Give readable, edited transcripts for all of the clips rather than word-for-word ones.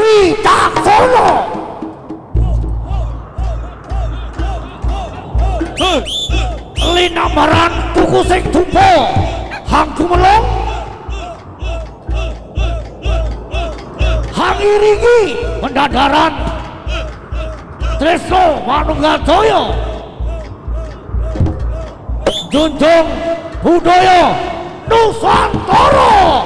Wicaksono. Linamaran tuku sing dupa hang gumelong hang iringi pendadaran tresno manunggal daya junjung budaya Nusantara.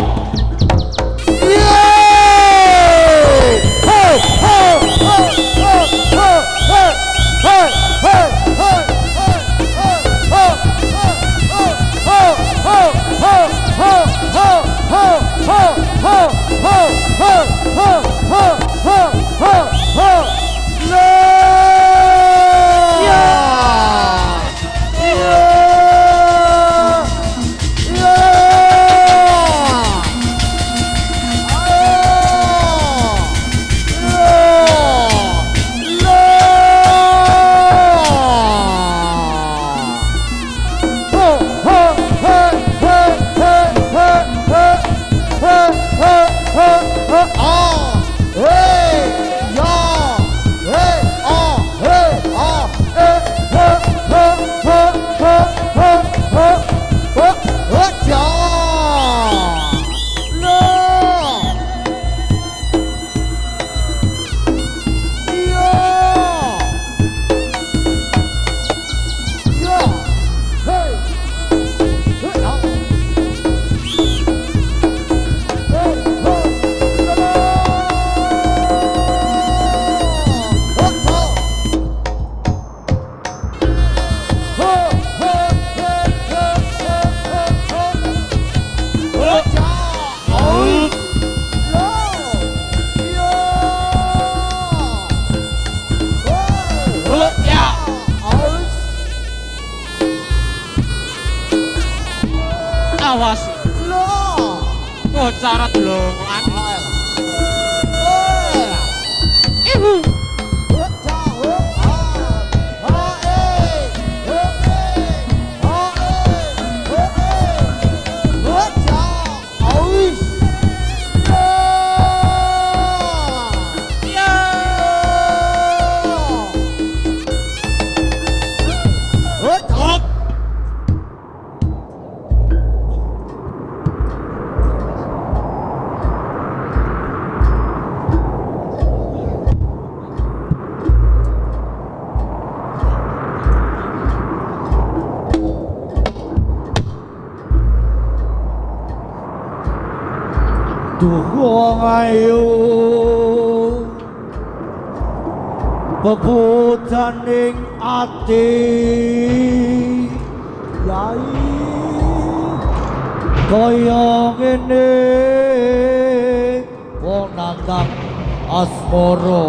Awas lho bocarat longan ibu wong ayu bebudaning ati yai kaya ngene wong nandang asmara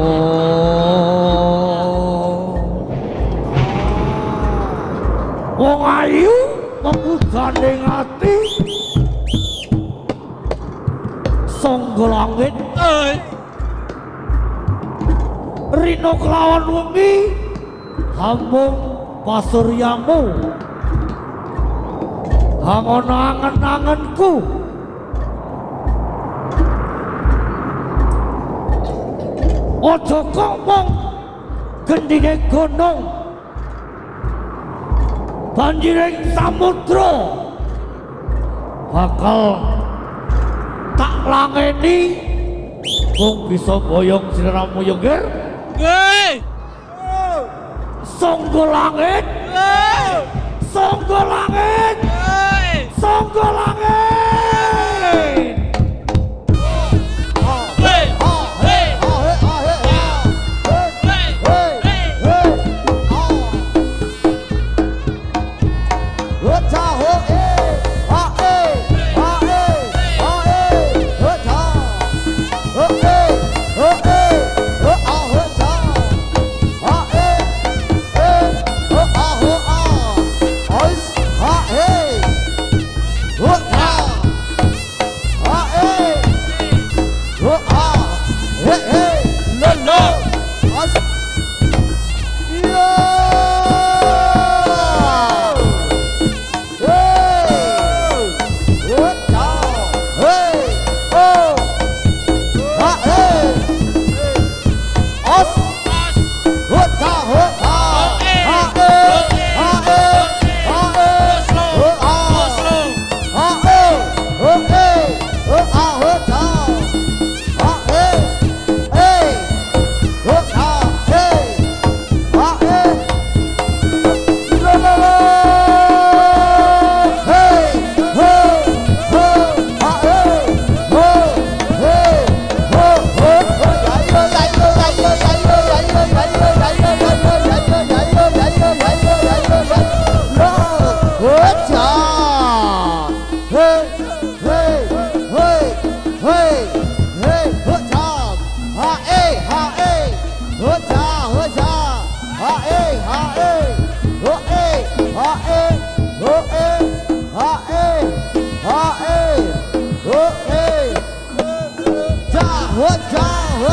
wong ayu bebudaning ati sangga langit rino kelawan wengi hamung pasuryamu hangon angen-angenku ojo ngomong gendine gunung banjiring samudra bakal tak langeni kung bisa boyong sliramu yo ger nggih sangga langit sangga langit sangga langit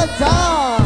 Raja.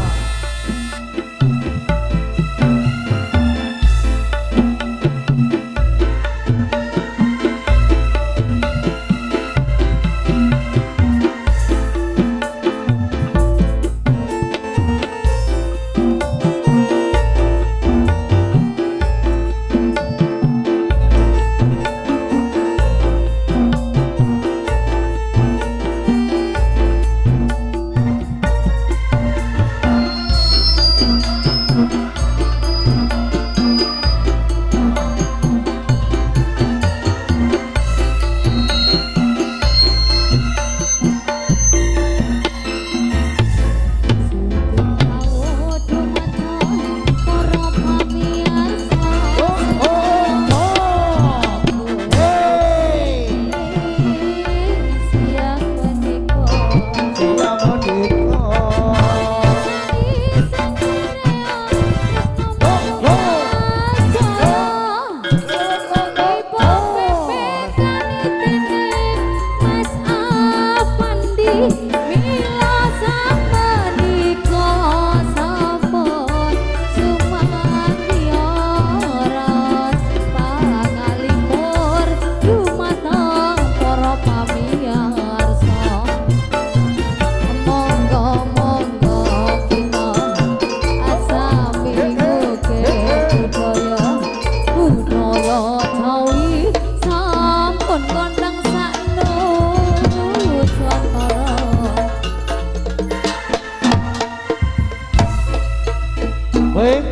Baik.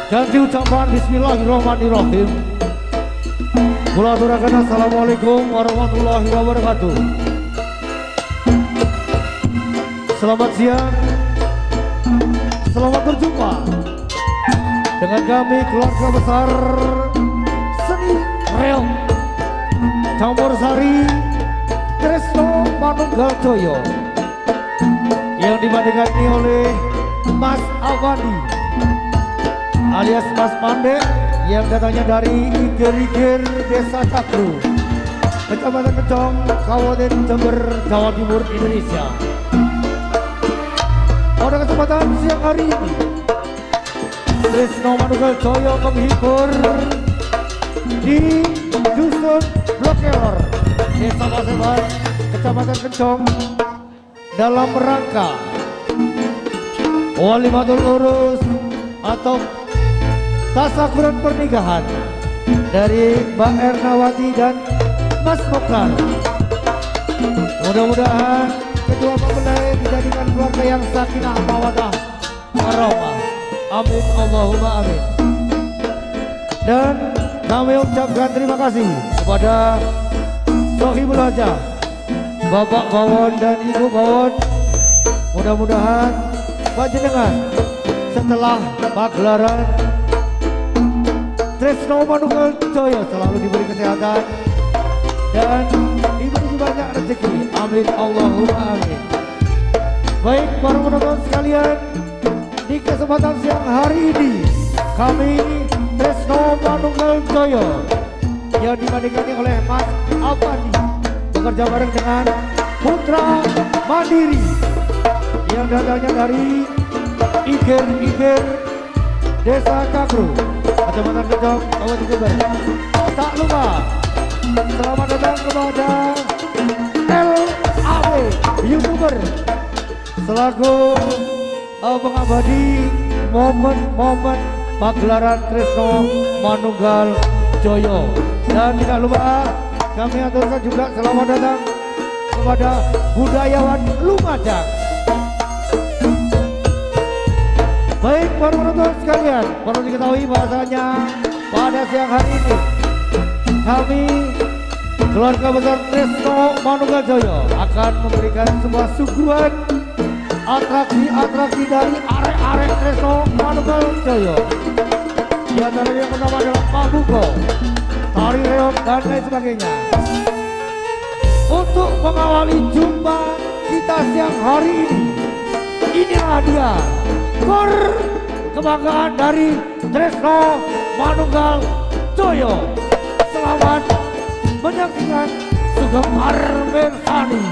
Dan diucapkan Bismillahirrahmanirrahim. Kula aturaken assalamualaikum warahmatullahi wabarakatuh. Selamat siang. Selamat berjumpa dengan kami keluarga besar seni reog Campur Sari Tresno Manunggal Joyo yang dimandigani oleh Mas Avandi alias Mas Pandek yang datangnya dari Iger-Iger Desa Cakru, Kecamatan Kencong, Kabupaten Jember, Jawa Timur, Indonesia. Pada kesempatan siang hari ini, Tresno Manunggal Joyo menghibur di Dusun Blokelor, Desa Paseban, Kecamatan Kencong, dalam rangka Walimatul Urus atau tasakuran pernikahan dari Mbak Ernawati dan Mas Mokar. Mudah-mudahan kedua mempelai dijadikan keluarga yang sakinah mawaddah warahmah. Amin Allahumma amin. Dan kami ucapkan terima kasih kepada Sohibul Hajah, Bapak Bawon dan Ibu Bawon. Mudah-mudahan panjenengan setelah pagelaran Tresno Manunggal Joyo selalu diberi kesehatan dan diberi banyak rezeki. Amin Allahumma amin. Baik para penonton sekalian, di kesempatan siang hari ini kami Tresno Manunggal Joyo yang dimandigani oleh Mas Avandi bekerja bareng dengan Putra Mandiri yang datangnya dari Iger-Iger Desa Cakru, Kecamatan Kencong, Kabupaten Jember. Tak lupa selamat datang kepada LAW YouTuber selaku pengabadi momen-momen pagelaran Tresno Manunggal Joyo. Dan tidak lupa kami aturkan juga selamat datang kepada budayawan Lumajang. Baik para penonton sekalian, perlu diketahui bahasanya pada siang hari ini kami keluarga besar Tresno Manunggal Joyo akan memberikan sebuah suguhan atraksi-atraksi dari arek-arek Tresno Manunggal Joyo. Di antara yang pertama adalah Pabuko, tari reog dan lain sebagainya. Untuk mengawali jumpa kita siang hari ini, inilah dia kor kebanggaan dari Tresno Manunggal Joyo. Selamat menyaksikan Sugeng Armensani.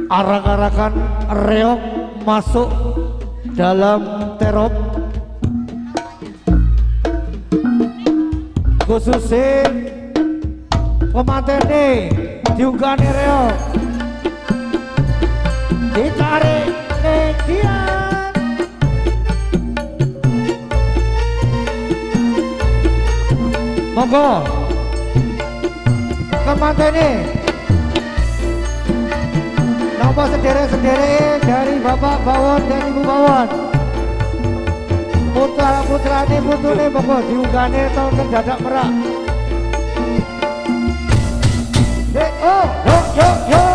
arak-arakan reok masuk dalam terop khususnya pemanten nih diunggahnya reok ditarik median monggo pemanten nih nomor sendiri-sendiri dari Bapak Bawon dan Ibu Bawon putra ini putu nih monggo diunggahnya tahun dadak merak oh yo yo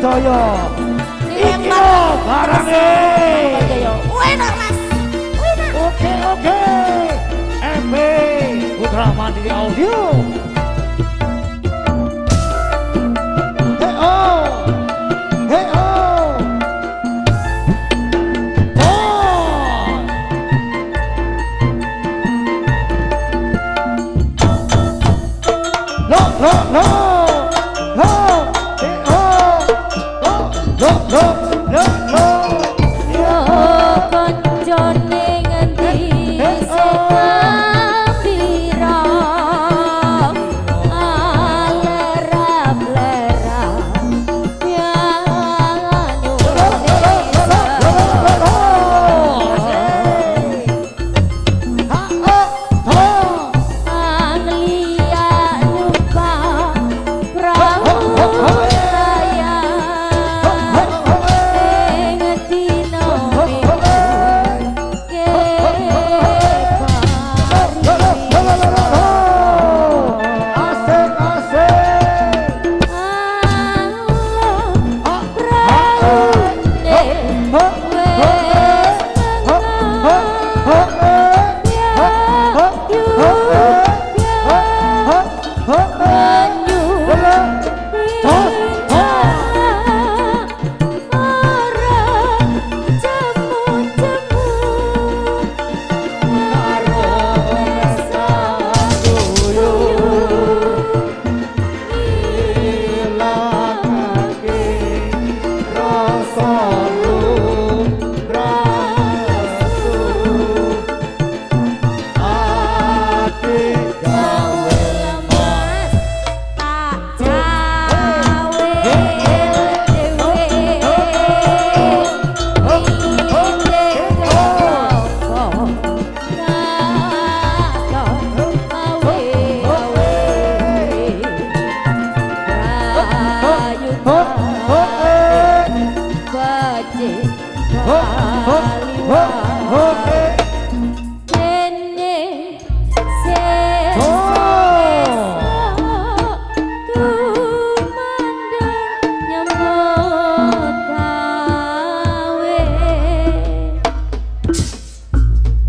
Joyo iki lho barange enak mas oke MB Putra Mandiri Audio hey oh no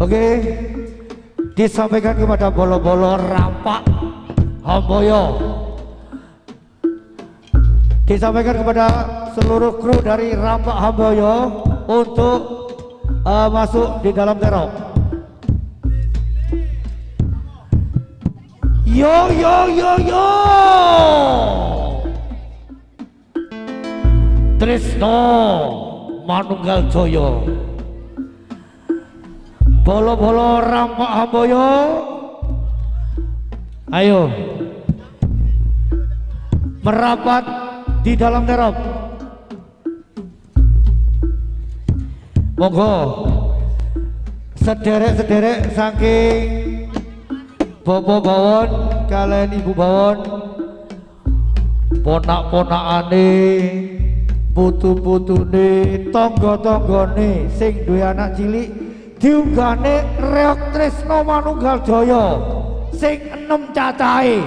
Oke, disampaikan kepada bolo-bolo rampak Hamboyo, disampaikan kepada seluruh kru dari rampak Hamboyo, untuk masuk di dalam terop. Yo yo yo yo. Tresno Manunggal Jaya. Bolo-bolo rampak Hamboyo. Ayo merapat di dalam terop. Monggo sederek-sederek saking Bapak Bawon kalian Ibu Bawon, ponak-ponakane, putu-putune, tangga-tanggane sing duwe anak cilik diunggahne reok Tresno Manunggal Jaya sing 6 cacahe.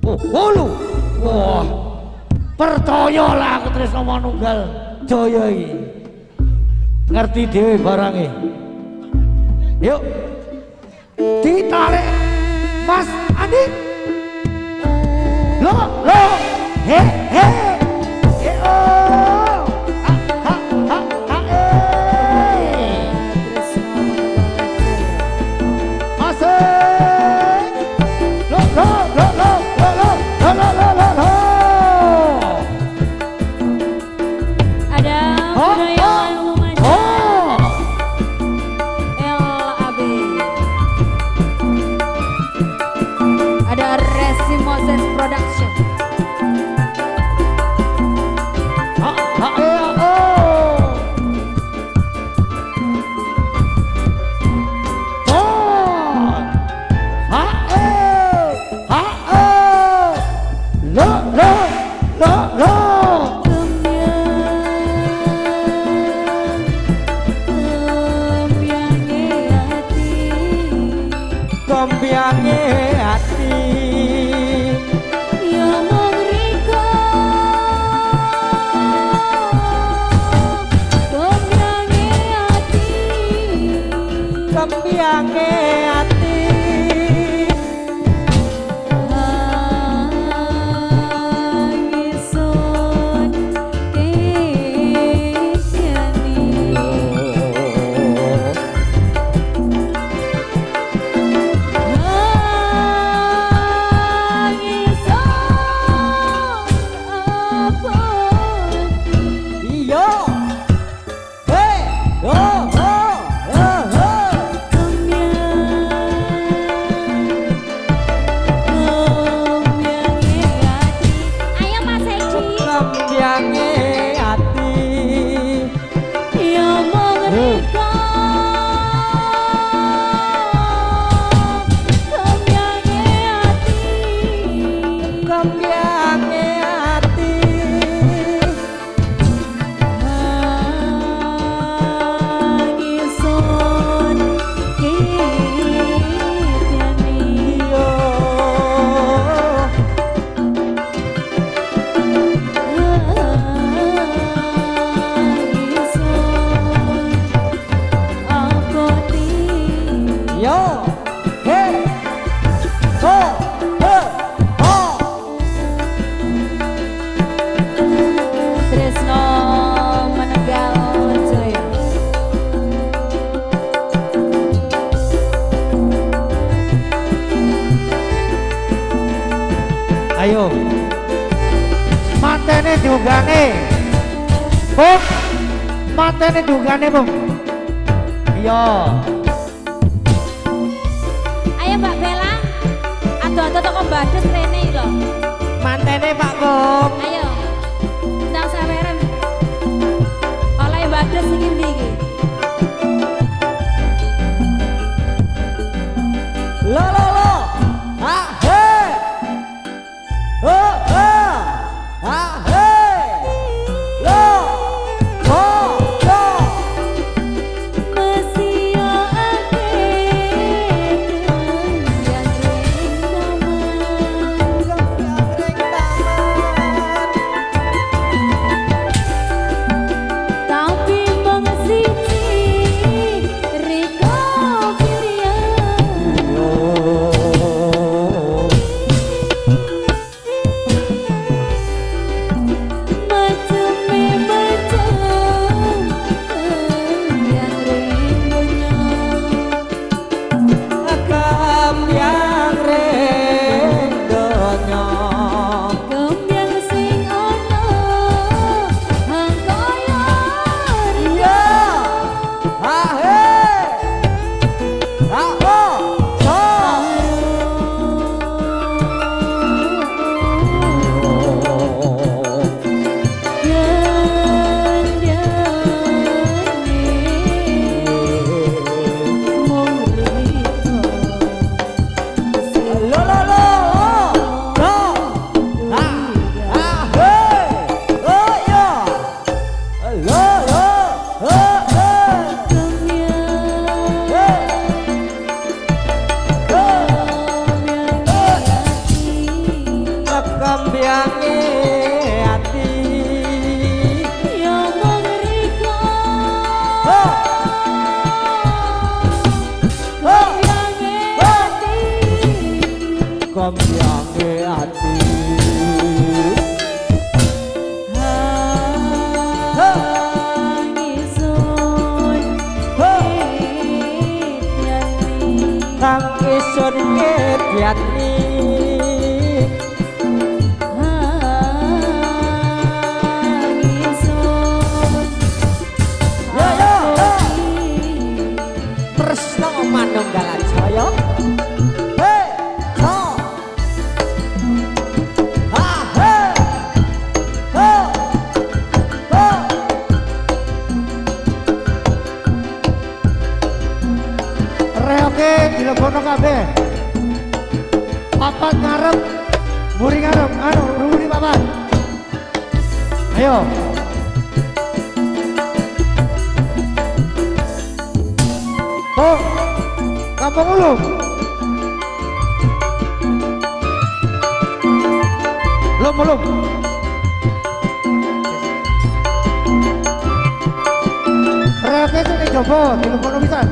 Oh, 8. Wah. Percayalah aku Tresno Manunggal Jaya iki. Ngerti dhewe barange. Yuk. Ditarik Mas Andi. Lo, he. Oh. Ha. Asik. Lo. Production. Tombiange hati. Kambiange ati Isun kejani Ayo matene diunggane Bung, matene diunggane Bung. Iya. Ayo Mbak Bella, ado-ado toko Mbades rene lho. Mantene Pak Bung. Ayo ndang saweren oleh Mbades iki ndi iki. Lo ha he oh ha he lo Mesio ake yang ring taman ingsun kedyani Tresno Manunggal Jaya Reoke dilebono kabeh. Papat ngarep, muri ngarep, anu ruli papat. Ayo. Oh, kampung ulum. Ulum. Reoke itu nih coba, dilebono pisan.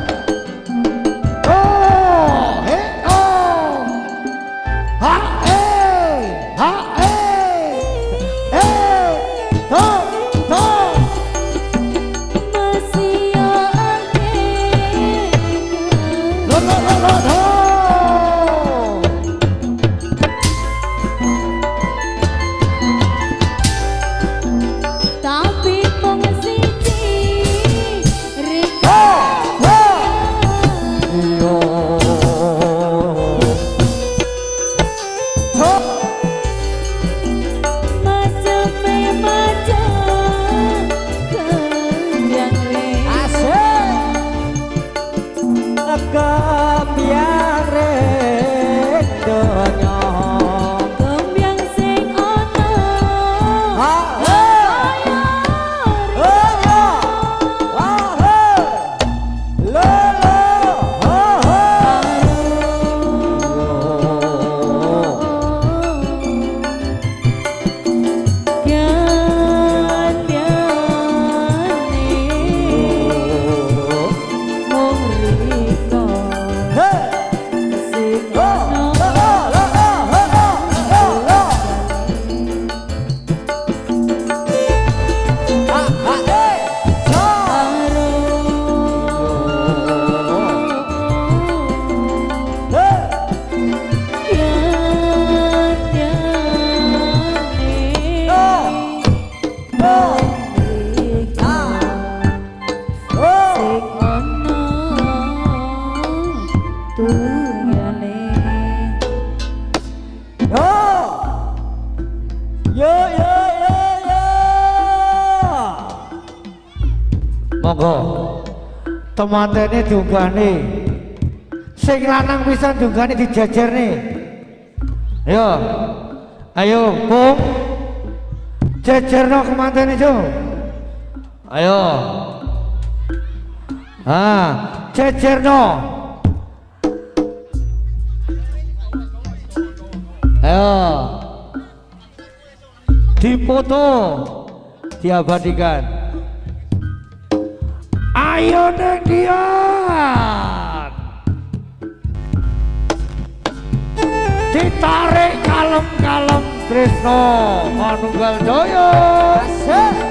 Monggo temantene diunggahne sing lanang pisan diunggahne dijajerne yo ayo Pung jajarno kemantene jo ayo jajarno ayo dipoto diabadikan. Ayo neng Dian ditarik kalem-kalem Tresno Manunggal Jaya. Asik.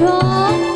Dong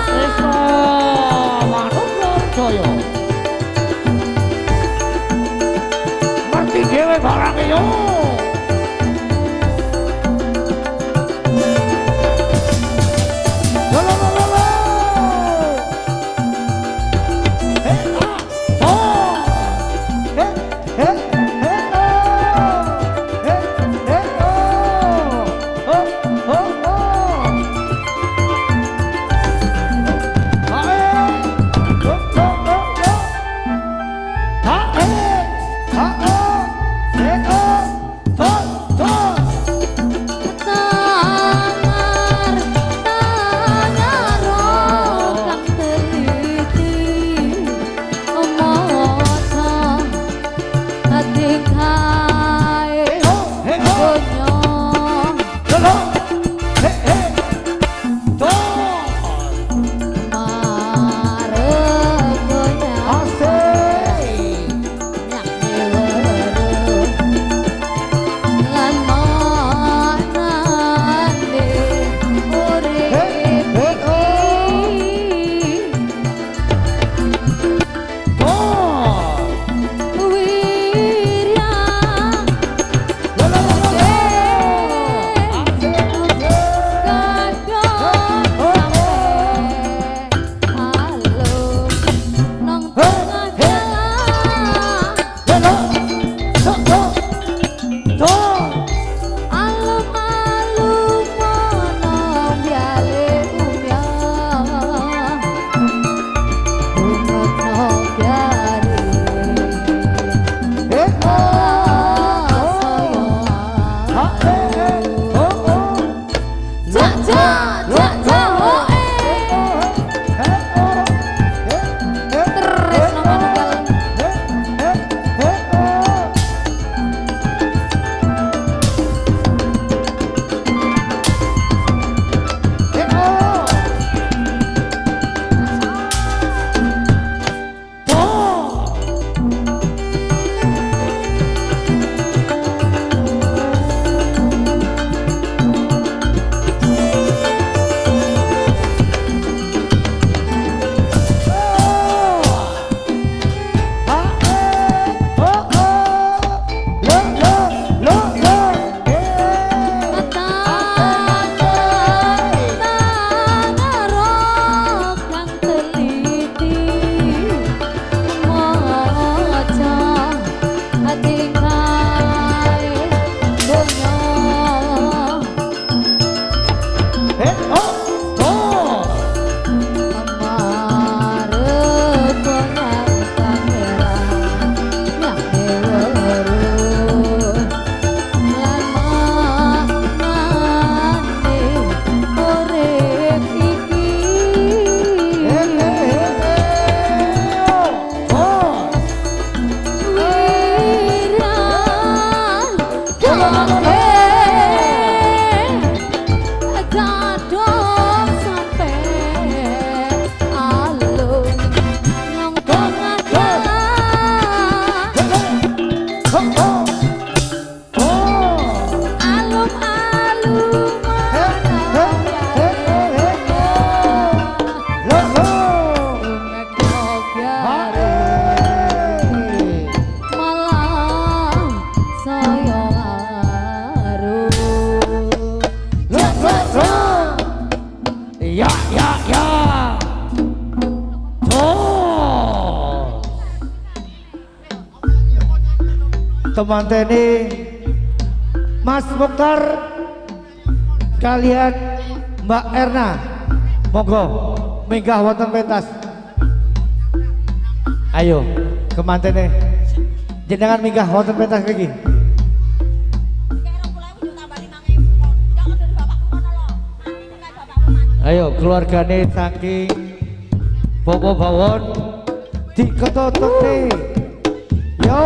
Tresno Manunggaljaya. Ngerti dhewe barange yo. Temanteni Mas Mukhtar kalian Mbak Erna, monggo minggah wonten pentas. Ayo kemantene jenengan minggah wonten pentas lagi. Ayo keluargane saking Bobo Bawon diketutuk nih. Yo.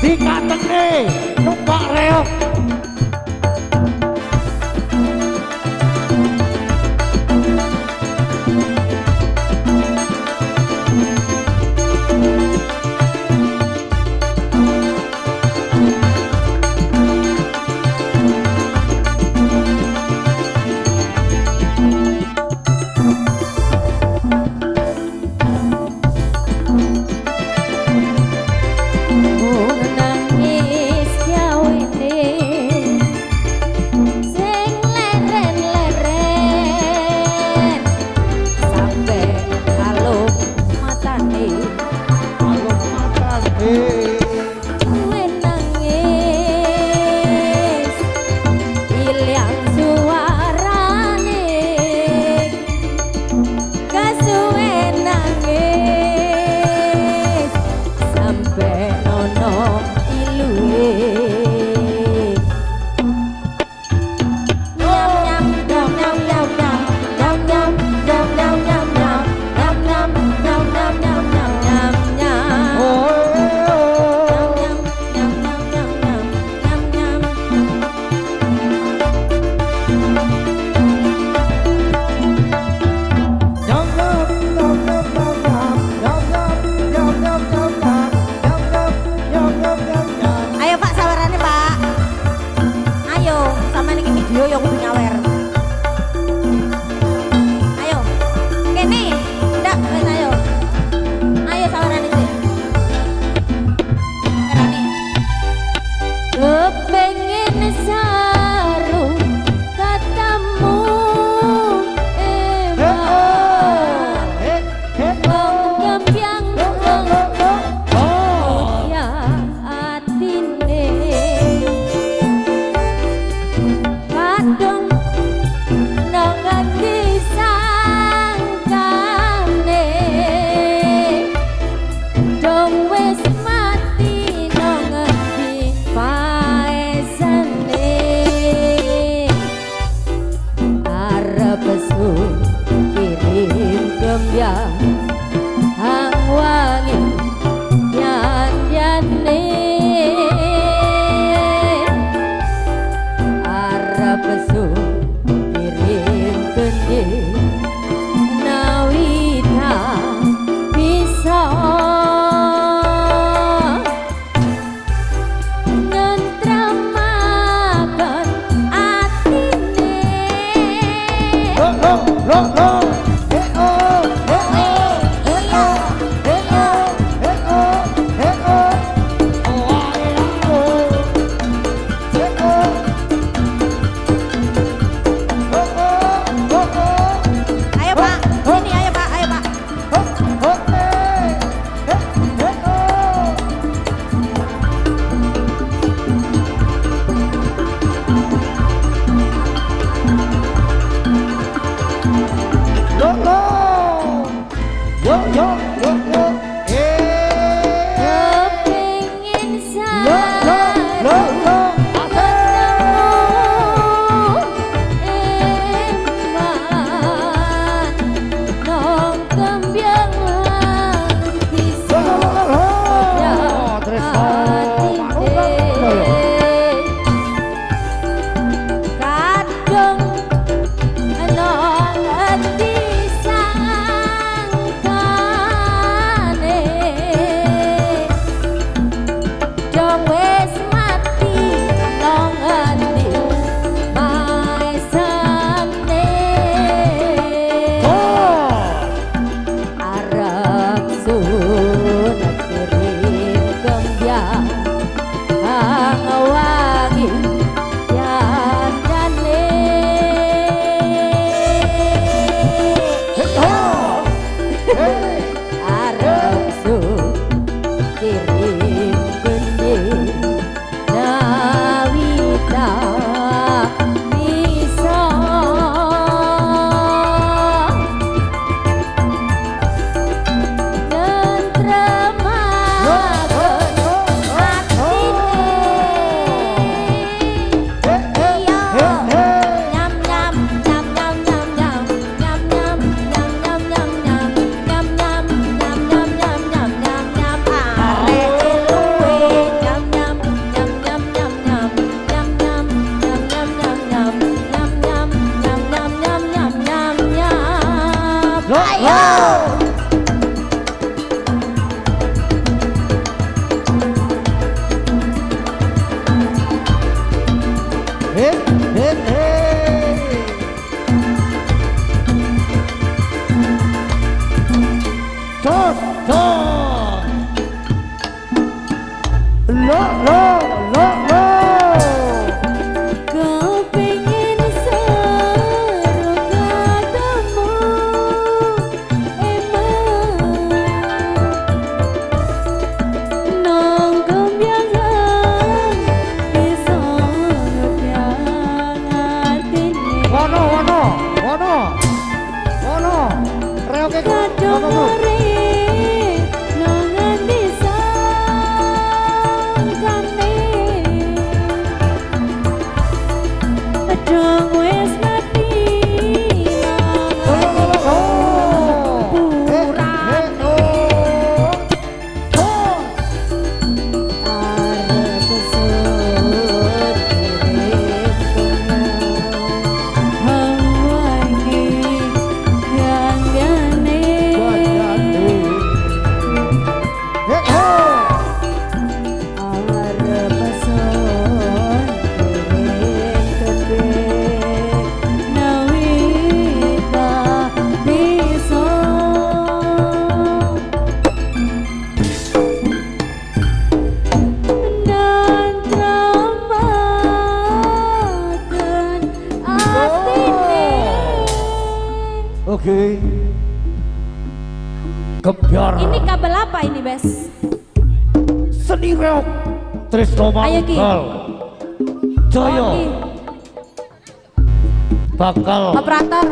Dikateng nih numpak reok. radio ya kudu nyawer. Ayo. Kene. Ndak, wes ayo. Ayo saweran iki. Erani. Kepengen sarung katamu Wono, reoke wono. Ki. Gebyar. Ini kabel apa ini, Bes? Seni reok Trisno Ayo, Ki. Manunggal Jaya Oh, Ki. bakal Operator.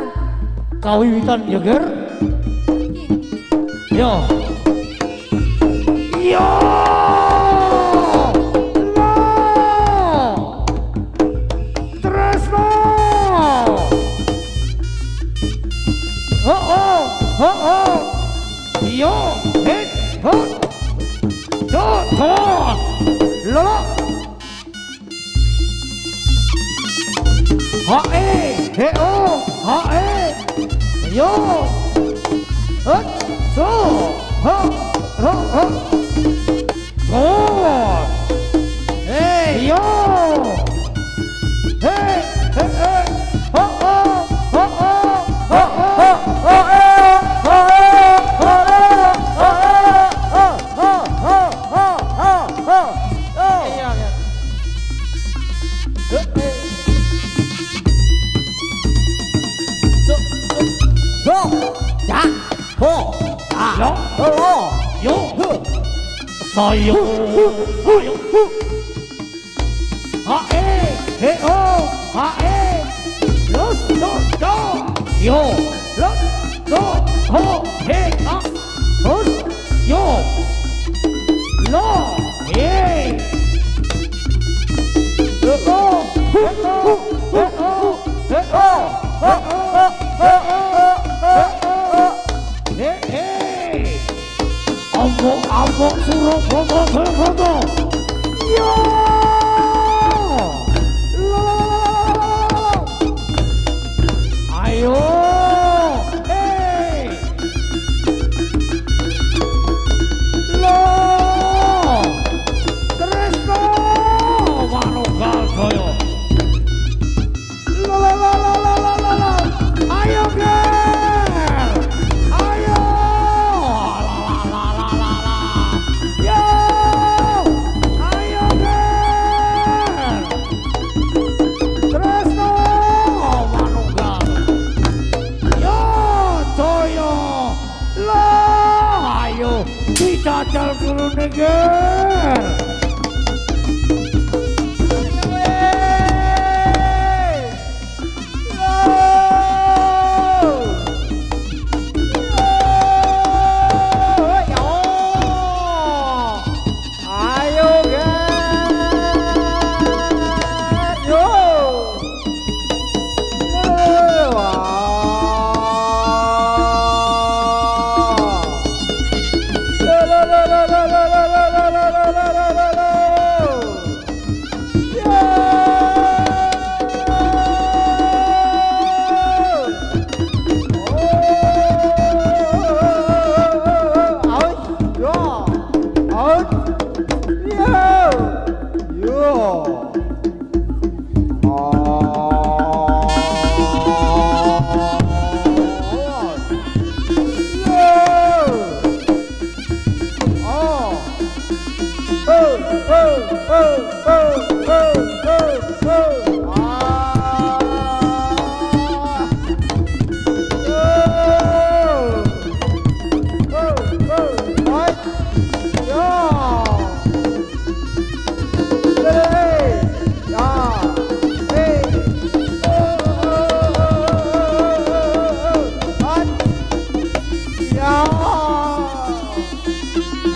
kawiwitan ya Ger. Yo. Yo. Lo. Tresno. Oh oh oh oh. Yo. Hit. Hut. Yo. Tos. Lo. Ha he o ha yo. Hut. So. Ha. Ho ho. Tos. Hey yo. Hey hey hey. Ho ho ho ho ho ho ho Sayo, sayo, he o, los do do, yo, los do ho he a, los yo, lo he, lo he Ambo suruh foto yo ayo hey lo Tresno Manunggal Jaya la ayo Ger ayo yo ayo Ger Tresno Manunggal yo Jaya lo ayo dijajal dulu nih Ger.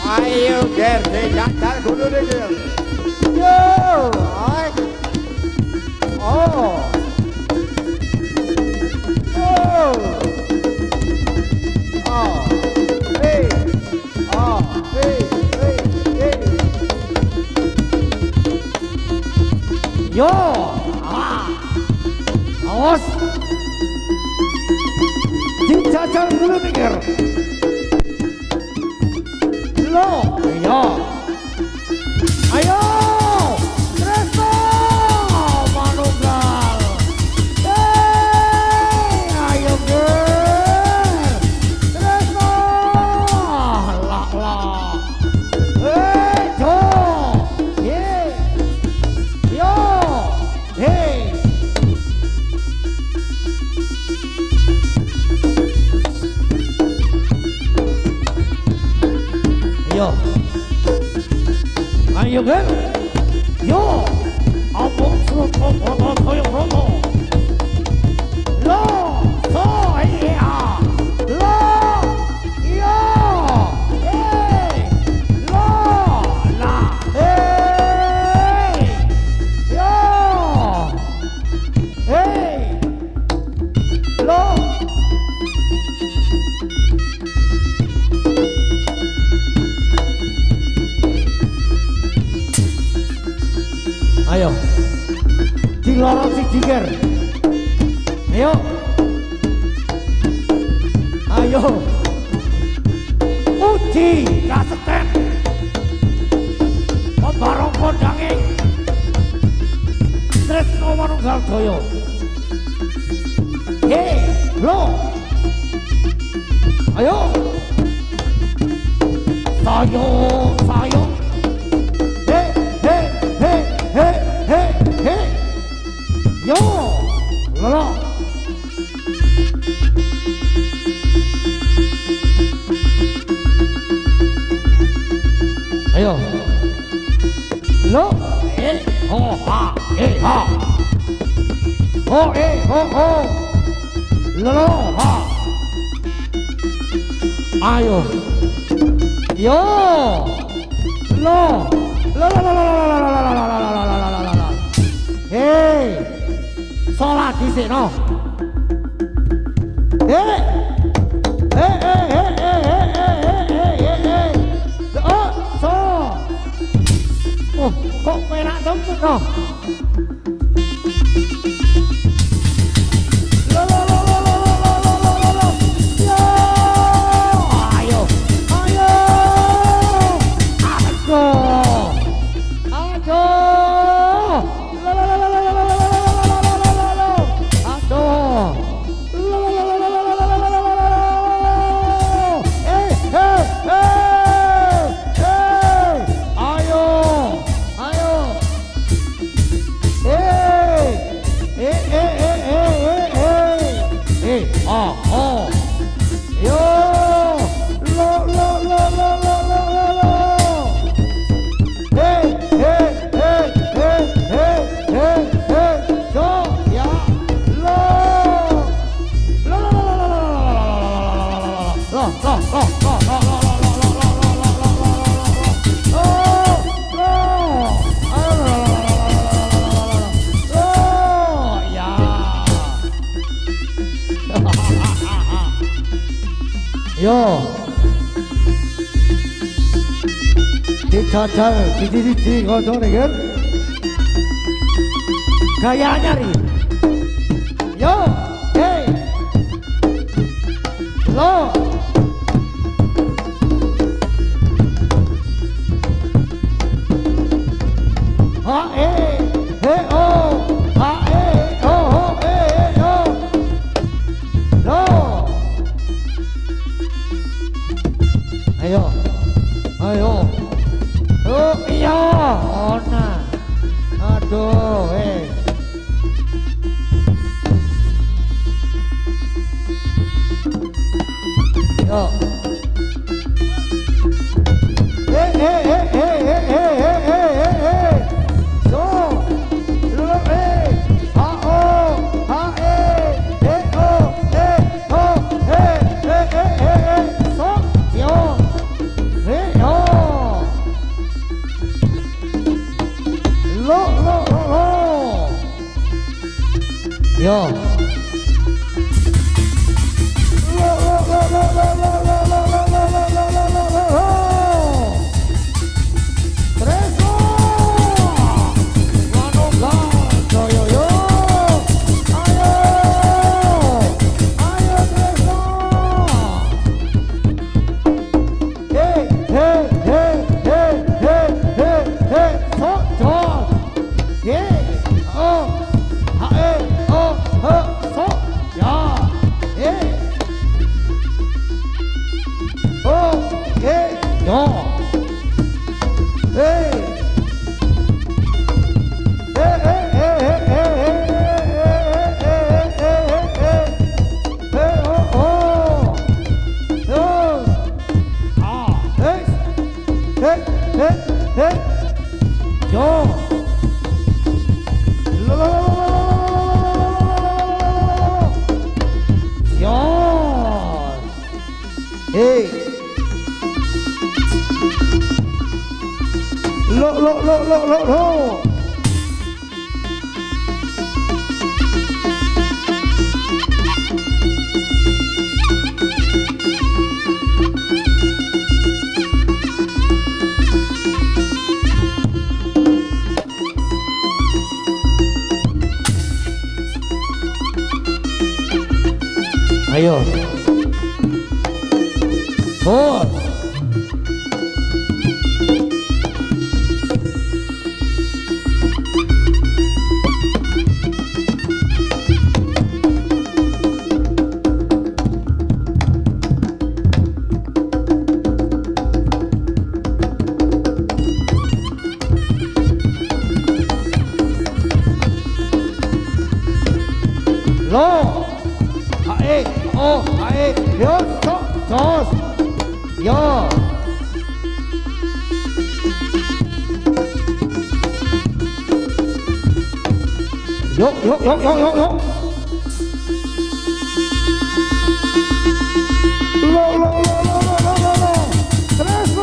Ayo Ger, dijajal dulu nih Ger. Yo, ay. Oh. Oh. Oh. Hey. Oh. Hey. Hey. Hey. Yo, awas, dijajal dulu nih Ger. Lo, yo, ayo, Tresno Manunggal, ayo Ger, Tresno, la, jo, yo, hey. Ayo kan? Yo, abang suruh kau koyong romo. Lo, so iya, lo, yo, lo, la, yo, lo. Ayo, di lorong si jiger. Ayo, ayo, uji kaseten, pembarong kondanging, Tresno Manunggal Jaya. Lo, ayo, sayo, yo, lo. Ayo, lo, ho, ha, ha, ho, lo, ha. Ayo, yo, lo, hey, sholat di sini, no. So, oh, kok merah jemput, no. Yo, dijajal, didi koncone kan? Gaya nyari. Yo, hey, lo. Ha oh, ha oh, lo. Ayo, oh iya, ona, aduh, yo, so, lo, ha oh, so, yo. Yo. Tresno Manunggal Jaya yo. Ayo Tresno. Hey, so, oh, so, ya, lo. Ayo. Pos. Lo. Hae, oh, hae, yo, tos, yo. Yo. Lo. Tres,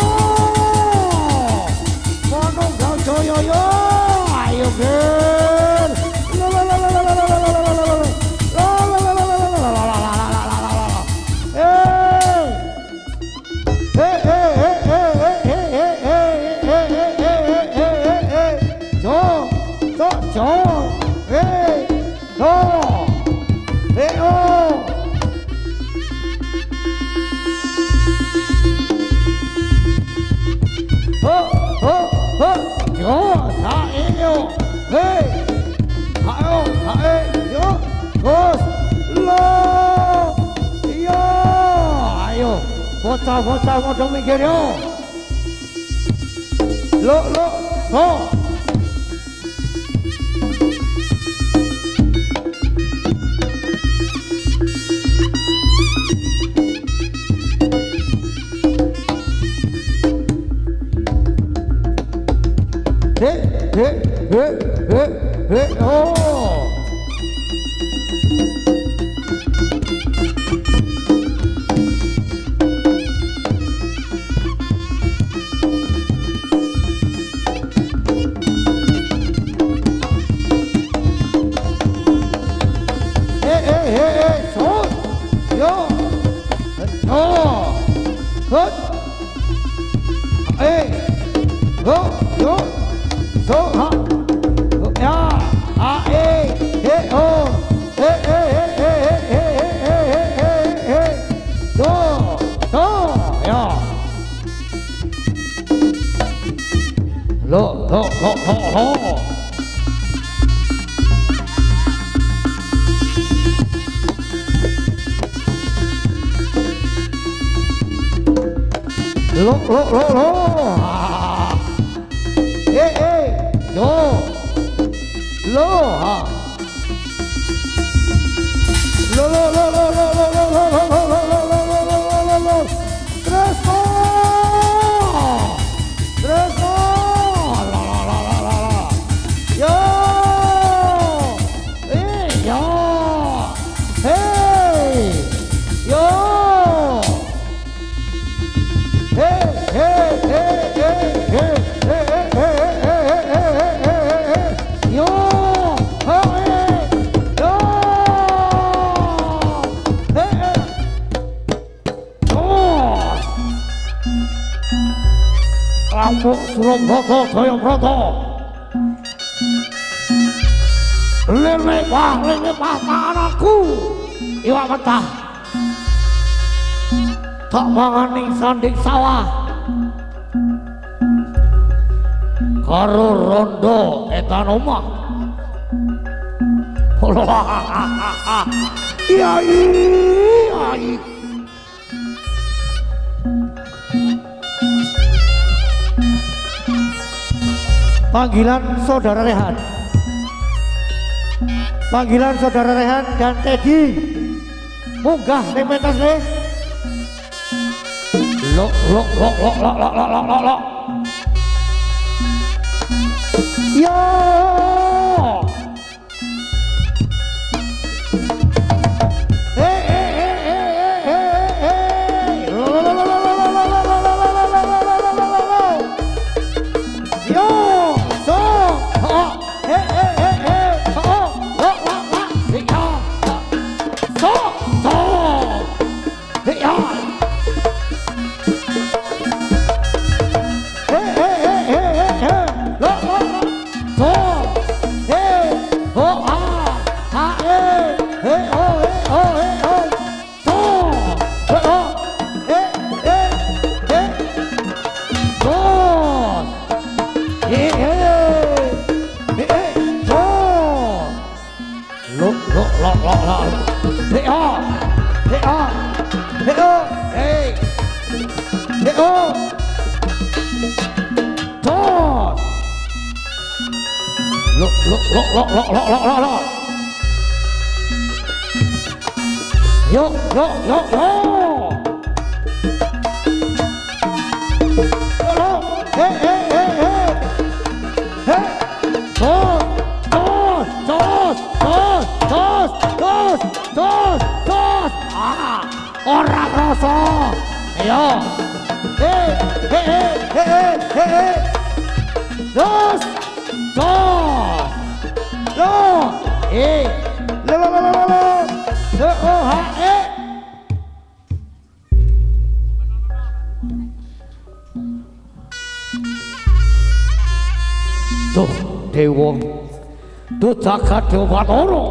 Mano gancho, yo. Ayo, girl. Bocah modong mikir yo. Lo. Oh. Surabaya Jayabroto lele anakku iwak mentah tak manganing sanding sawah karo rondo etan omah Iya. Panggilan Saudara Rehan. Panggilan Saudara Rehan dan Teddy. Munggah ning pentas le. Lo. Yo. Yo. So. Orang rasa, ayo, dos, tuh dewa, tuh jagat dewa Batara,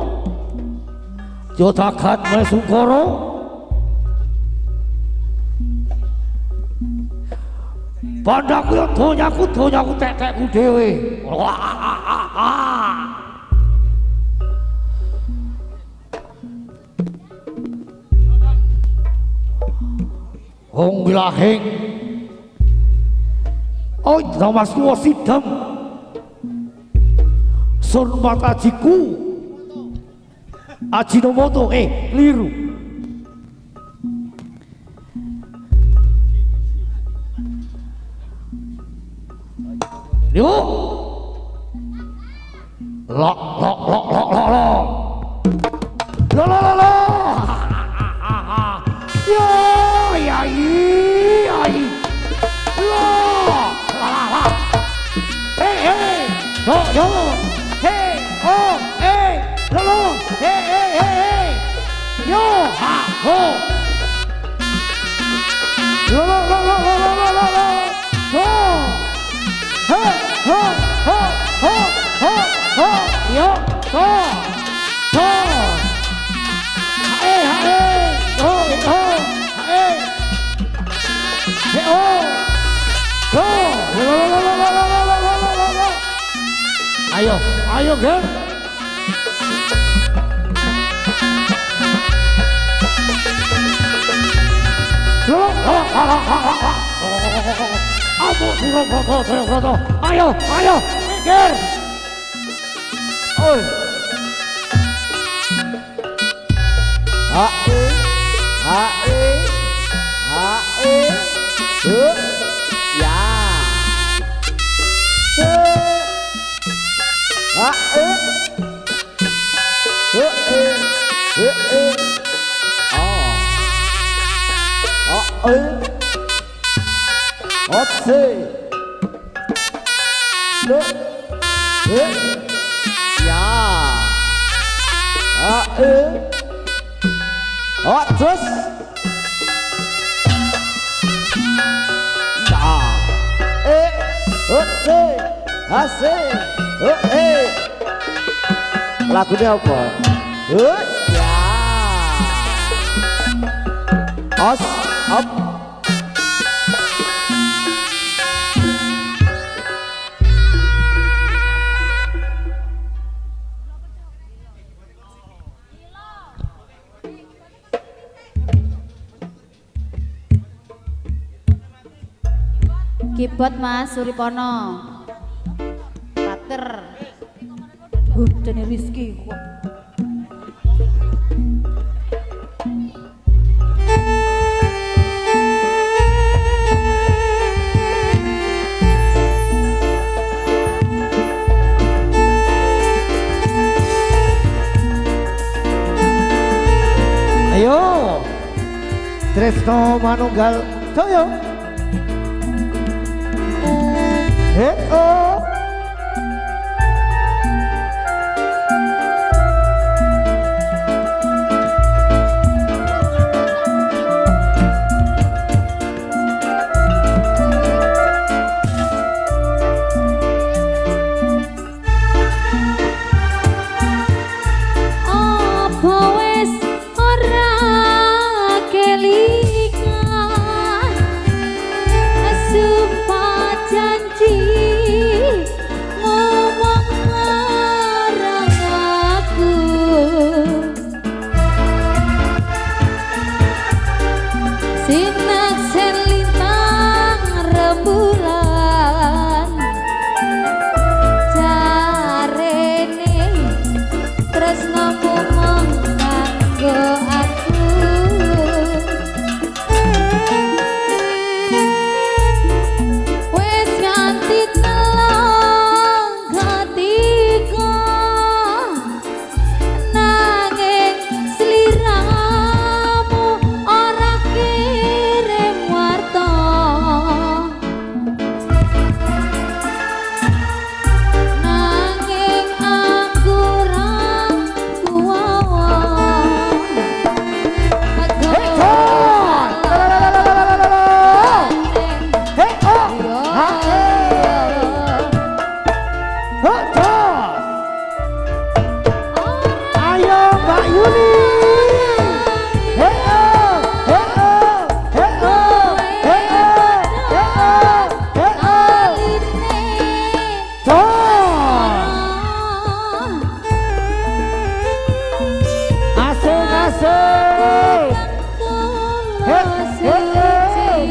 tuh jagat Mesukara. Pandaku yo donyaku tekekku dhewe. Wong wilahing. Oh, Mas tuwa sidam. Sun matajiku. Ajinomoto keliru. Yo, lo, yo, ya, lo, hey, yo, hey, oh, hey, lo, hey, yo, ha, ho, lo, yo, ayo, girl. Ayo, mikir. Oi. Ya. Terus lagunya apa? Ya. Os up. Keyboard Mas Suripono. Pater. Jadi Rizky. Ayo, Tresno Manunggal Jaya. Oh. Apa wis ora Juli. Heo, heo, heo, heo, heo, heo. Jon. Asik, asik. Hei, hei, hei.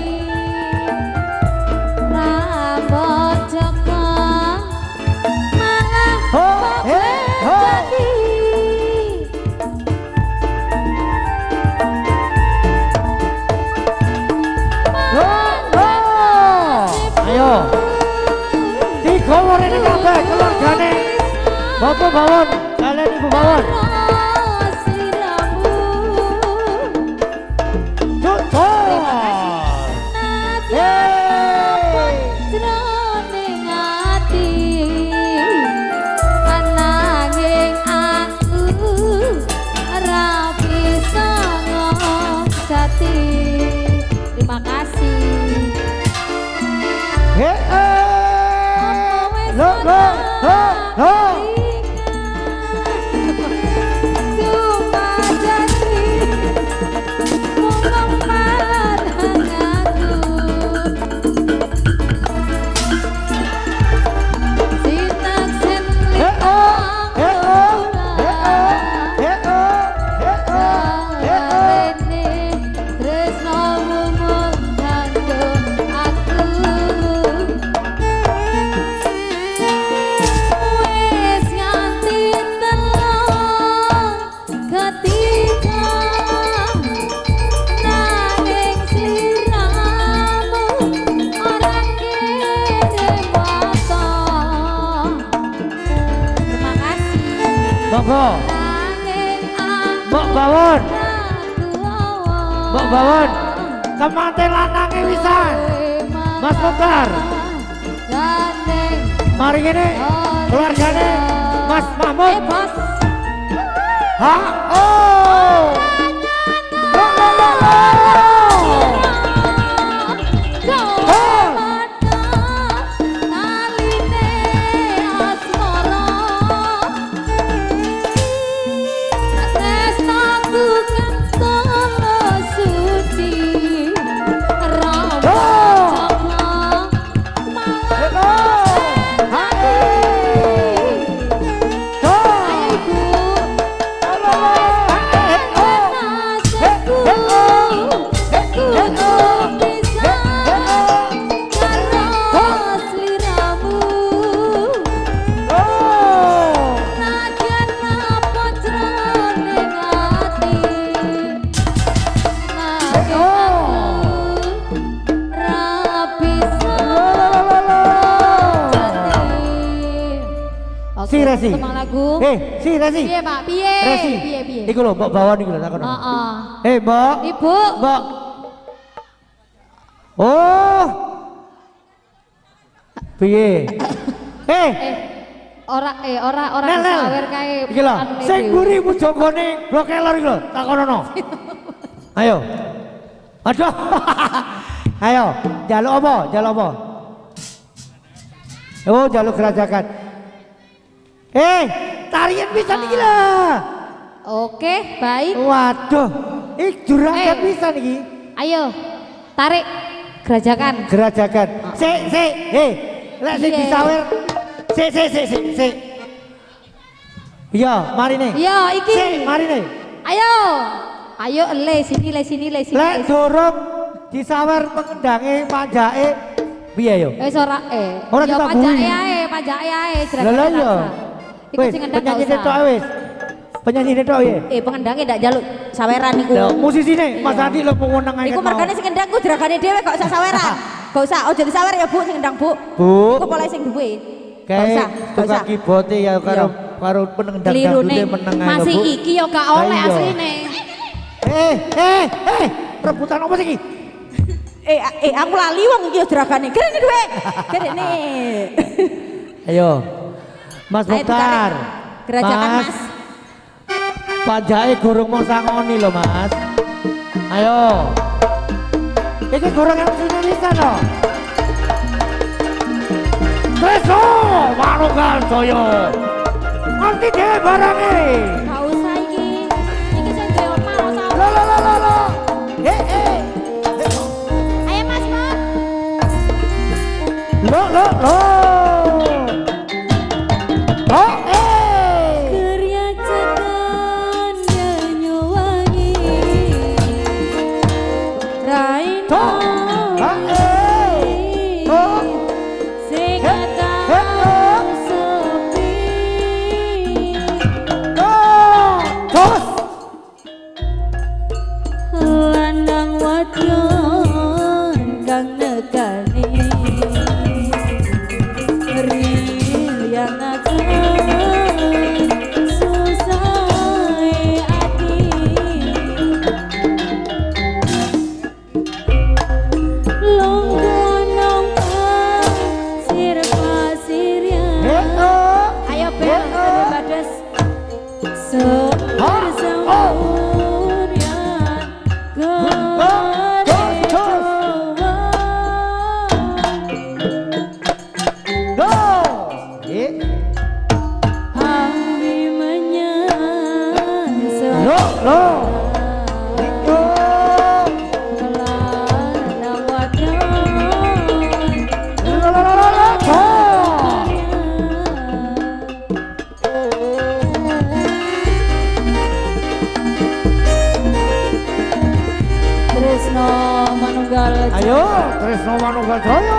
Rambut Joko malah Ho, hei, ho. jadi. Ho, ho. Ayo. Digowor ini kabeh keluargane. Bapak Bawon, kalian Ibu Bawon. Cuk, cuk. Hei. Jroning ati ananging aku ora bisa ngojati. Terima kasih. Hei, lo, lo, lo, lo. Monggo, Mbok Bawon, Mbok Bawon, kemanten lanange wisan, Mas Mukhtar, mari gini, keluargane Mas Mahmud, bos. ha, oh, lo, lo, lo, lo. Si Resi. Tembang lagu. Si Resi. Piye, Pak? Piye? Resi. Piye? Iku lho, Mbok Bawon iku lho takono. Heeh. Mbok. Ibu. Mbok. Oh. Piye? Ora Nel, Nel. sawer kae. Iki lho, sing mburi mujogone blok kelor iki lho, takonono. Ayo. Aduh. Ayo, jaluk apa? Jaluk apa? Oh, jaluk gerajakan. Tarian bisa nih gila. Oke, baik. Waduh, juragan bisa nih. Ayo, tarik gerajakan. Gerajakan. Lek sing Iya. disawer. Si. Iya, mari nih. Iya, iki. Mari nih. Ayo, le sini. Lek dorong disawer pengendange panjake piye yo? Ora Ora yo ditaburi. pajake ae, Lah iya. Iku sing ngendang penyanyi gak usah. netok wis. Penyanyi netok ya. Pengendangnya ndak jaluk saweran iku. Lah musisine Mas Andi lho pengunang ae. Iku mergane sing ngendang ku jeragane dhewe kok usah saweran. Gak usah, ojo disawer ya Bu sing ngendang Bu. Bu. Iku pola sing duwe. Gak Kayak usah. tukang keyboard ya karo penendang dangdute meneng ae lho, Masih Bu. iki yo gak oleh Lah iya. asline. Rebutan apa sih iki? Aku lali wong iki yo jeragane. Kene duwe. Kene. Ayo. Mas Ayo Mukhtar. ditarik. Gerajakan Mas. Panjake gurung mau sangoni lho Mas. Ayo. Iki gurung yang sini bisa no. Tresno Manunggal Jaya. Ngerti deh barangnya. Gak usah iki. Tresno Manunggal Ayo, Tresno Manunggal Jaya.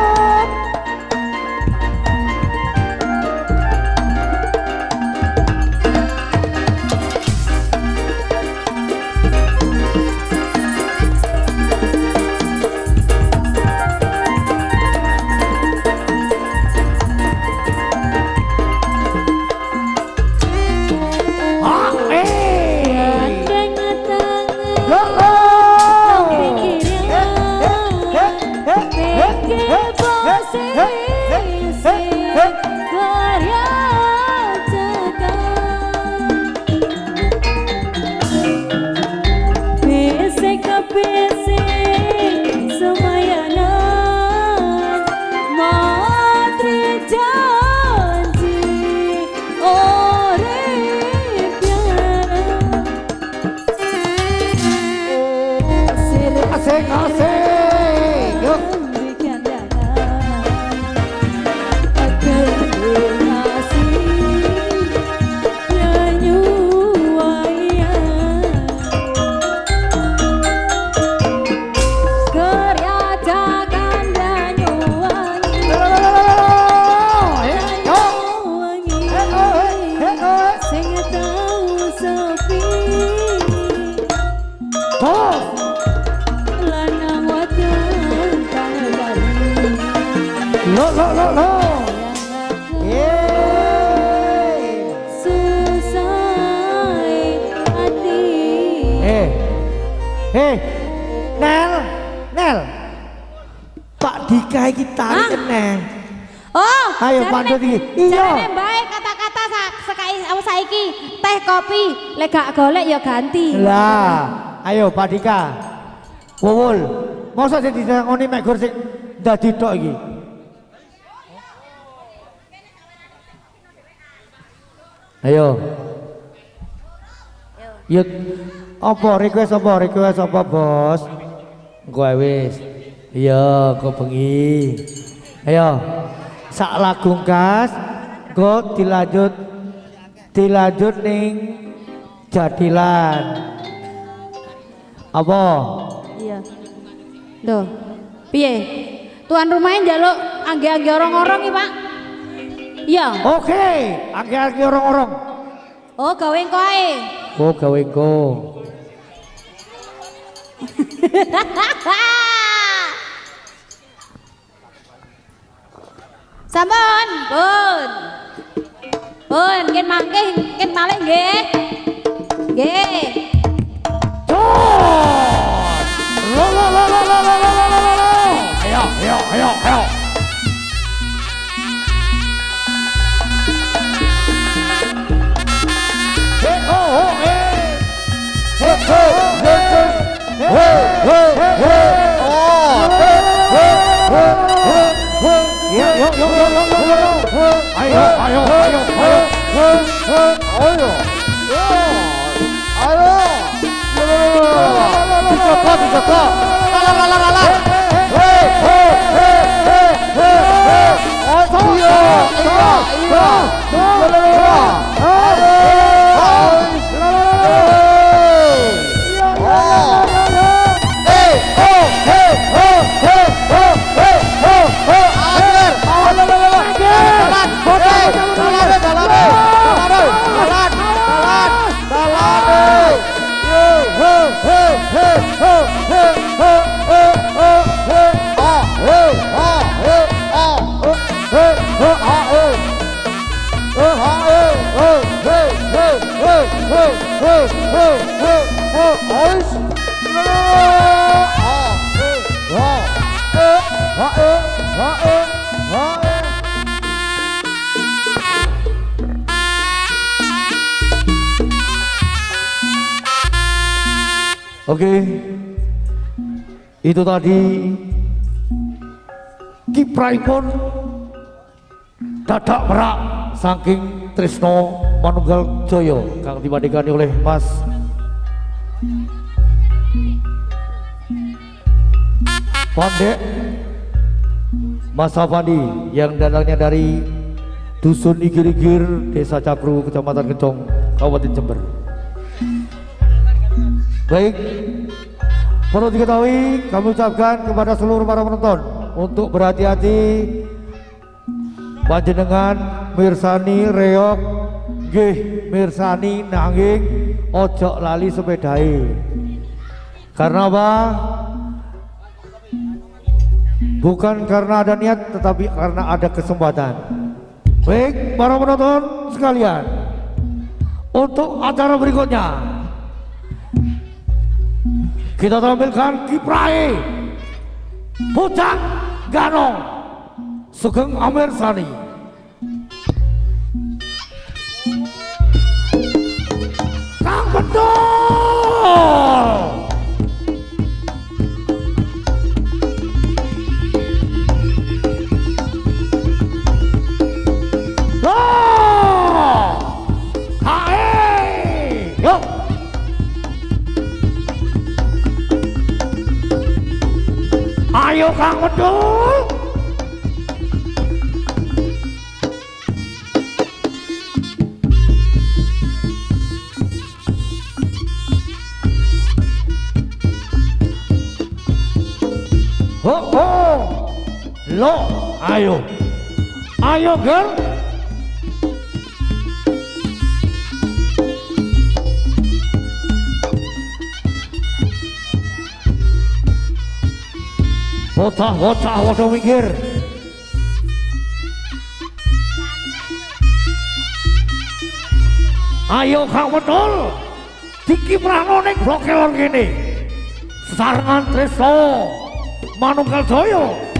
Nel, Pak Dika iki tarik neng. Oh, ayo pandu iki. Iya. Jarene bae kata-kata saiki teh kopi, lek gak golek ya ganti. Lah, ayo Pak Dika. Wowul, mosok sing disangoni mek gur sing dadi tok iki. Ayo. Yuk, apa request apa bos? Gue wis. Iya, kok bengi. Ayo. Sak lagu kas, go dilanjut ning Jadilan. Apa? Iya. Loh. Piye? Tuan rumahnya njaluk angge-angge orang-orang iki, Pak. Iya. Oke, angge-angge orang-orang. Oh, gawe engko ae. Oh, gawe engko. Sampun, pun. Pun, ken mangke, ken malih nggih. Nggih. Ayo. Oke, itu tadi kiprahipun dadak merak saking Trisno Manunggal Jaya kang dibandingkan oleh Mas Pondek Mas Afandi yang datangnya dari Dusun Igir-Igir, Desa Cakru, Kecamatan Kencong, Kabupaten Jember. Baik, perlu diketahui kami ucapkan kepada seluruh para penonton untuk berhati-hati panjenengan mirsani reok nggih mirsani nanging ojo lali sepedai. Karena apa? Bukan karena ada niat tetapi karena ada kesempatan. Baik para penonton sekalian, untuk acara berikutnya kita tampilkan kiprah Bocah Ganong Sugeng Amirsani. Kang Bedol ayo Kang Bedul. Lo ayo girl. Bocah waduh minggir. Ayo Kang Bedul dikiprahno ning blokelon kene. Sesarengan Trisno Manunggal Jaya.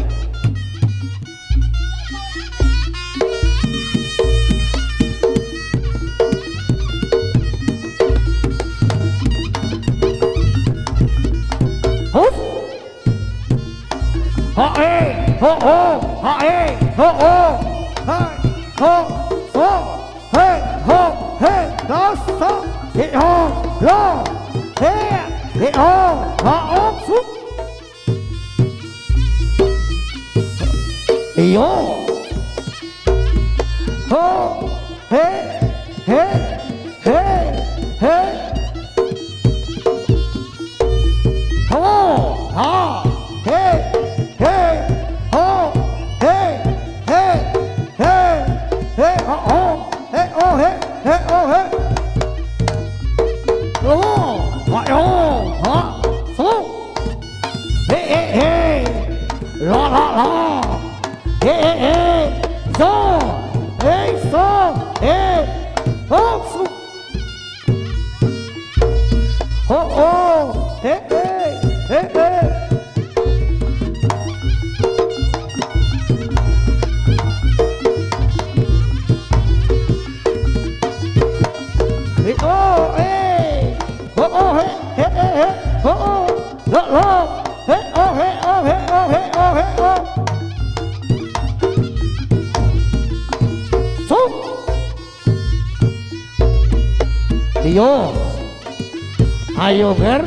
Ayo ger,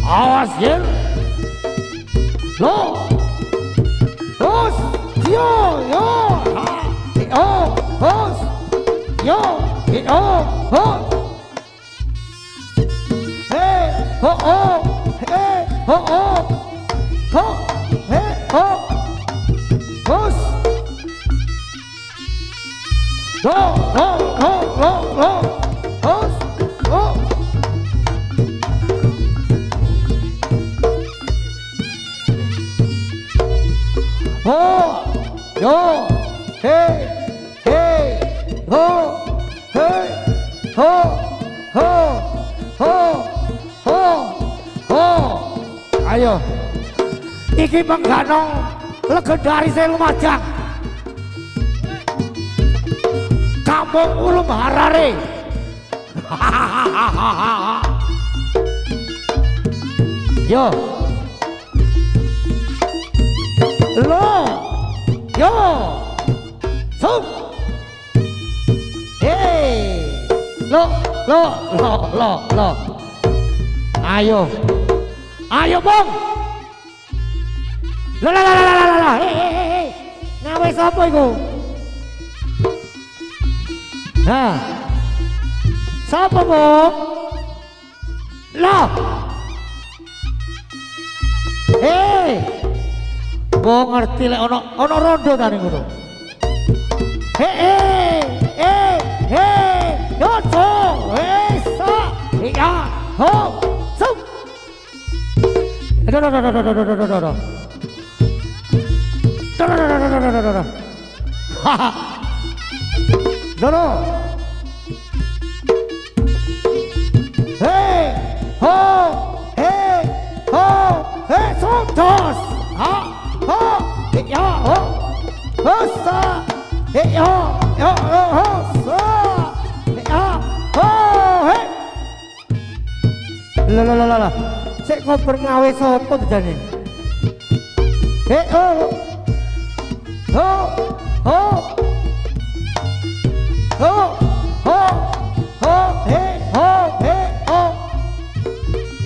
awas ger, lo, terus, yo, terus, yo, ho, hey, ho, hey, ho, hey, terus, lo, ayo, iki pengganong legendaris Lumajang, Kampung Ulum Harare, Yo. Lo. Yo. Sung. Hey. Lo. Ayo. Ayo, Bang. Lah. Hey. Ngawe sapa iku? Nah. Sapa, Bang? Lah. Hei, gua ngerti lek ono rondo tadi ngono. Hei, yoso, sa, iya, ho, sum. Dodo. Haha. Dodo. Hei, ho, Tos, ha, ya, sa, ya, sa, ya, he. Lah. Sik kober ngawe sapa jane?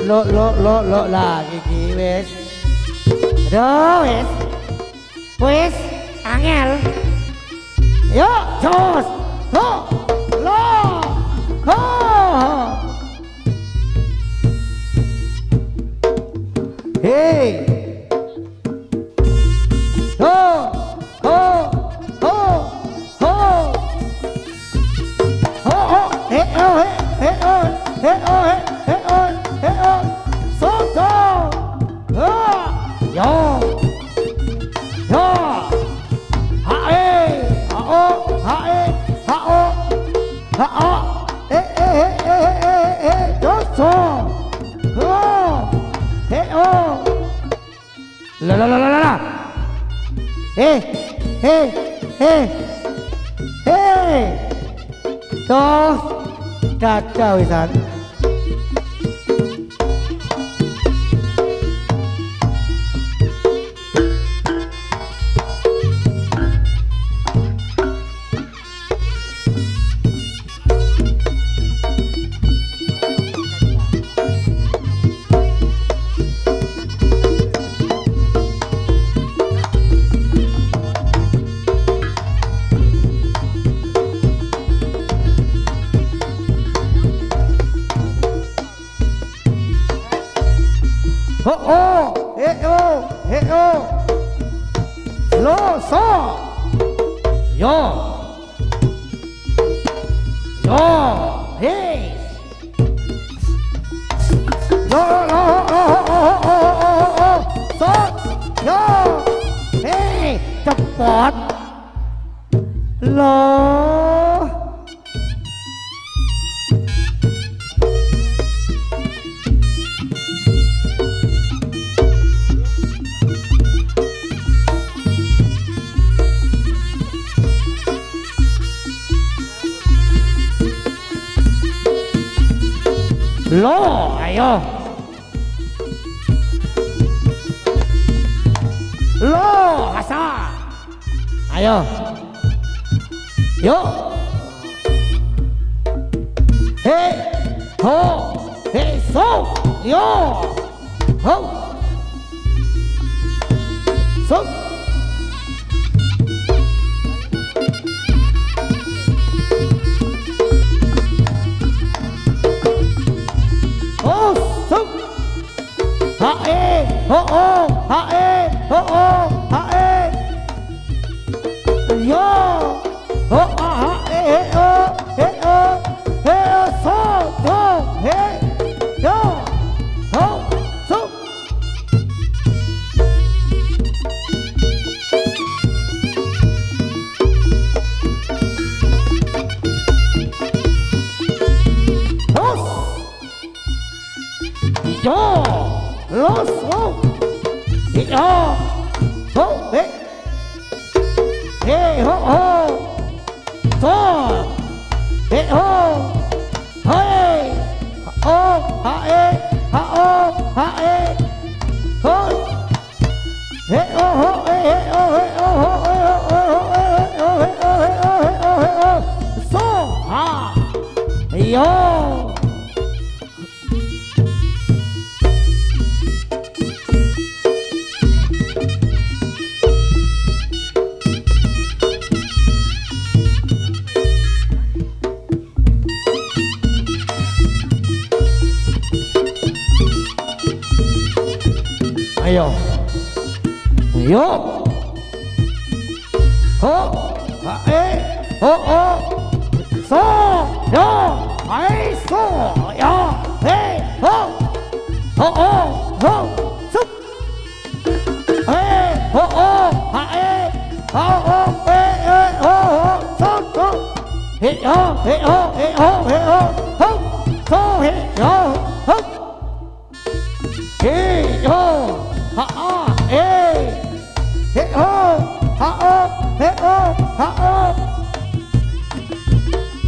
Lo lagi wes. Aduh, wes, angel. Yo, jos, lo. Hey, La. Toh, kacau wisan. Lo so yo hey lo so yo hey cepat lo Lo, ayo. Lo, asa. Ayo. Yo. Hey, ho, hey, so, yo. Ho. So. Ho yo ho so yo yo ho so yo los ho yo ho hey ho ho so hey ho hey hae hao hae ho he o ho he o he o ho he o he o he o he o he o so ha yo ayo ayo ho hae ho o so yo hae so yo he ho ho o ho sup he ho o hae ho o he ho ho so so he ho he ho he ho he ho ho so he ho ho he ho ha a e he ho ha o he o ha o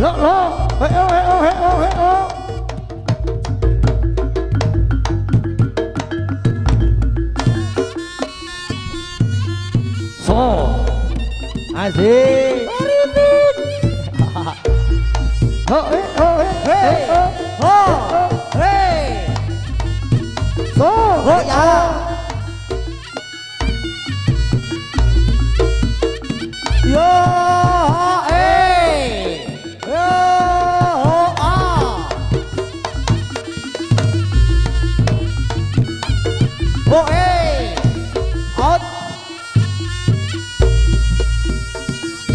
lo lo he o he o he o he o so asik ho he o he o ho he so ho ya yo yo a ho out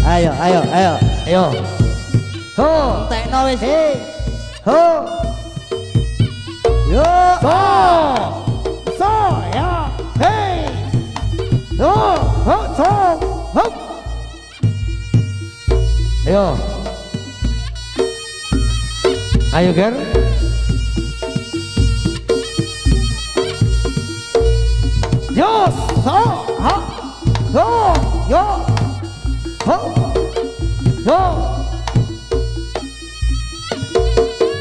ayo ayo ayo ayo ho tekno wis ho yo so ya hey yo ho so ho ayo ayo ger yo so ha yo yo ho yo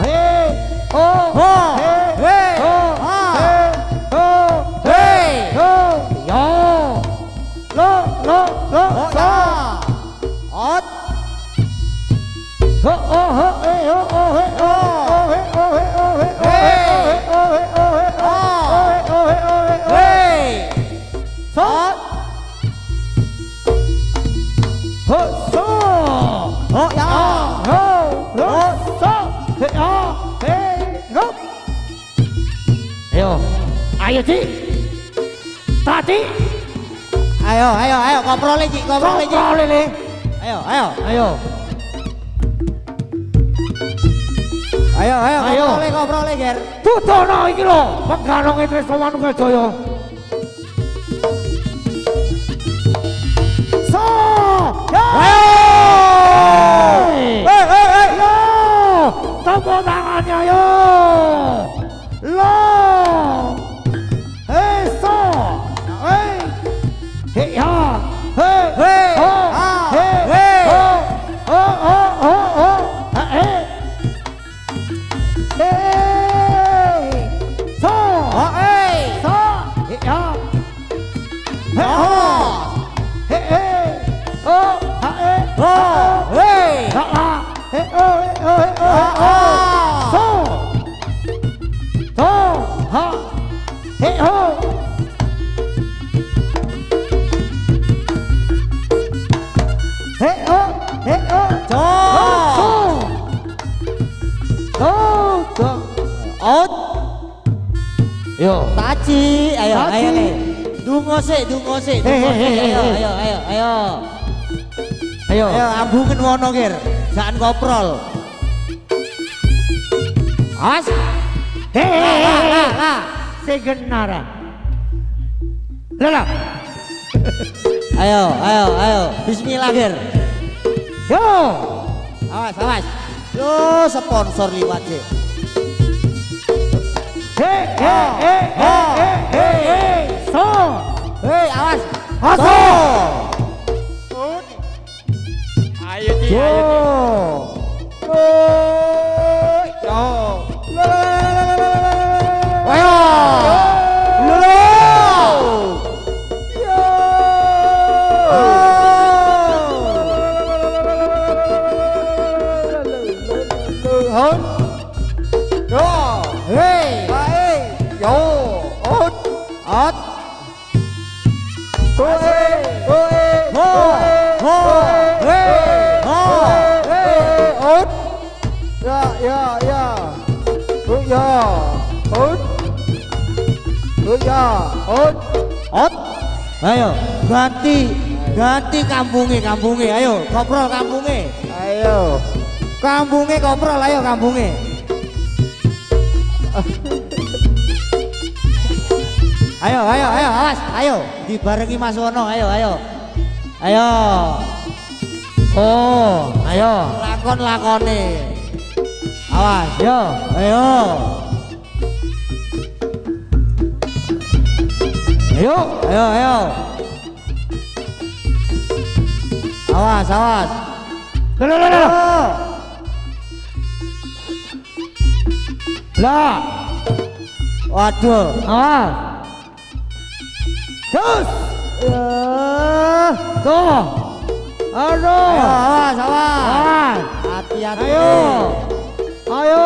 hey ho ho hey ho hey ho hey ho yo lo so ot ho ho ho hey ho ho hey ho hey ho hey ho hey ho hey ho hey ho hey ho hey hey so ho so ho ya ho lo so hey ho hey ho ayo ayo Ci tadi ayo ayo ayo ngobrol lagi ayo ayo ayo ayo ayo ngobrol lagi ger tutono iki lho penggalonge Tresno Manunggaljaya so yo tepuk tangannya yo lo so hey ya hey ho hey ho hey so hey so ya hey ho hey ho hey ho hey hey so ha hey ho out yo taci ayo ayo le dungo sik ayo ayo ambungen wono ger jangan ngoprol as segenara lala ayo bismillah ger yo awas yo sponsor liwat sih so awas so ayo Ci ayo Ci hốt yo Hei. baik yo hốt Ot. ôi ôi Ho. Ho. Hei. Ho. hốt ya ya ya hốt ya hốt hốt ya hốt Ot. Ayo, ganti kampungnya. Ayo, koprol kampungnya. ayo Kampungnya koprol, ayo kampungnya. Ayo, awas, ayo, dibarengi Mas Wono, ayo. Oh, ayo, lakone. Awas, yo, ayo. Ayo. Awas. Lah. Waduh, awas. Terus. Tuh. Aduh. Awas. Hati-hati. Ayo,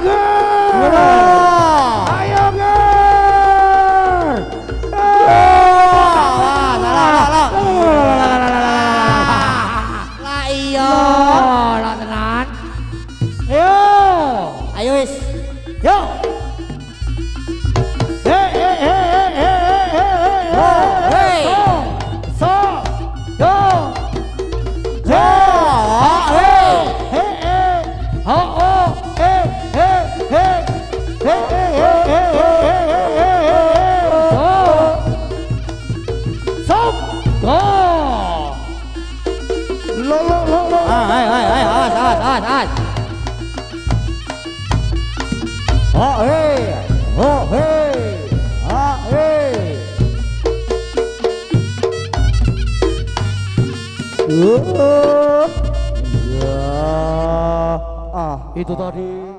girl. Ayo, girl. Lah iya. Lah tenan. Ayo wis. Yo. Awas. Itu tadi